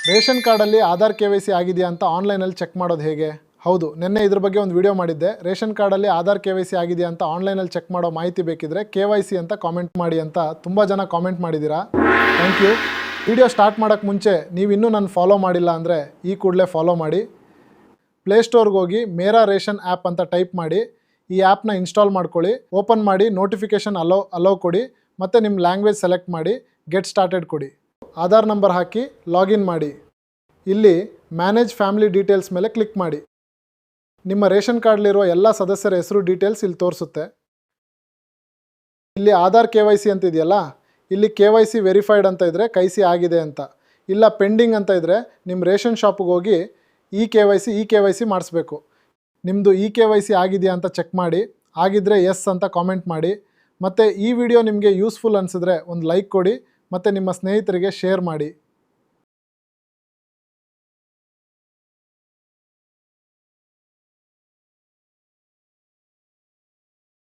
Ration ಕಾರ್ಡಲ್ಲಿ Aadhaar KYC ಆಗಿದೆಯಾ ಅಂತ ಆನ್ಲೈನಲ್ಲಿ ಚೆಕ್ ಮಾಡೋದು ಹೇಗೆ? ಹೌದು, ನಿನ್ನೆ ಇದ್ರ ಬಗ್ಗೆ ಒಂದು ವಿಡಿಯೋ ಮಾಡಿದ್ದೆ. ರೇಷನ್ ಕಾರ್ಡಲ್ಲಿ ಆಧಾರ್ KYC ಆಗಿದೆಯಾ ಅಂತ ಆನ್ಲೈನಲ್ಲಿ ಚೆಕ್ ಮಾಡೋ ಮಾಹಿತಿ ಬೇಕಿದ್ರೆ KYC ಅಂತ ಕಾಮೆಂಟ್ ಮಾಡಿ ಅಂತ ತುಂಬ ಜನ ಕಾಮೆಂಟ್ ಮಾಡಿದ್ದೀರಾ. Thank you. ವಿಡಿಯೋ ಸ್ಟಾರ್ಟ್ ಮಾಡೋಕ್ಕೆ ಮುಂಚೆ ನೀವು ಇನ್ನೂ ನನ್ನ ಫಾಲೋ ಮಾಡಿಲ್ಲ ಅಂದರೆ ಈ ಕೂಡಲೇ ಫಾಲೋ ಮಾಡಿ. ಪ್ಲೇಸ್ಟೋರ್ಗೆ ಹೋಗಿ ಮೇರಾ ರೇಷನ್ ಆ್ಯಪ್ ಅಂತ ಟೈಪ್ ಮಾಡಿ ಈ ಆ್ಯಪ್ನ ಇನ್ಸ್ಟಾಲ್ ಮಾಡ್ಕೊಳ್ಳಿ. ಓಪನ್ ಮಾಡಿ ನೋಟಿಫಿಕೇಷನ್ ಅಲೋ ಕೊಡಿ ಮತ್ತು ನಿಮ್ಮ ಲ್ಯಾಂಗ್ವೇಜ್ ಸೆಲೆಕ್ಟ್ ಮಾಡಿ ಗೆಟ್ ಸ್ಟಾರ್ಟೆಡ್ ಕೊಡಿ. ಆಧಾರ್ ನಂಬರ್ ಹಾಕಿ ಲಾಗಿನ್ ಮಾಡಿ. ಇಲ್ಲಿ ಮ್ಯಾನೇಜ್ ಫ್ಯಾಮಿಲಿ ಡೀಟೇಲ್ಸ್ ಮೇಲೆ ಕ್ಲಿಕ್ ಮಾಡಿ. ನಿಮ್ಮ ರೇಷನ್ ಕಾರ್ಡ್ಲಿರೋ ಎಲ್ಲ ಸದಸ್ಯರ ಹೆಸರು ಡೀಟೇಲ್ಸ್ ಇಲ್ಲಿ ತೋರಿಸುತ್ತೆ. ಇಲ್ಲಿ ಆಧಾರ್ KYC ಅಂತ ಇದೆಯಲ್ಲ, ಇಲ್ಲಿ KYC ವೆರಿಫೈಡ್ ಅಂತ ಇದ್ದರೆ ಕೈಸಿ ಆಗಿದೆ ಅಂತ, ಇಲ್ಲ ಪೆಂಡಿಂಗ್ ಅಂತ ಇದ್ದರೆ ನಿಮ್ಮ ರೇಷನ್ ಶಾಪಿಗೆ ಹೋಗಿ ಈ KYC ಮಾಡಿಸ್ಬೇಕು. ನಿಮ್ಮದು KYC ಆಗಿದೆಯಾ ಅಂತ ಚೆಕ್ ಮಾಡಿ. ಆಗಿದ್ದರೆ ಎಸ್ ಅಂತ ಕಾಮೆಂಟ್ ಮಾಡಿ. ಮತ್ತು ಈ ವಿಡಿಯೋ ನಿಮಗೆ ಯೂಸ್ಫುಲ್ ಅನಿಸಿದ್ರೆ ಒಂದು ಲೈಕ್ ಕೊಡಿ ಮತ್ತು ನಿಮ್ಮ ಸ್ನೇಹಿತರಿಗೆ ಶೇರ್ ಮಾಡಿ.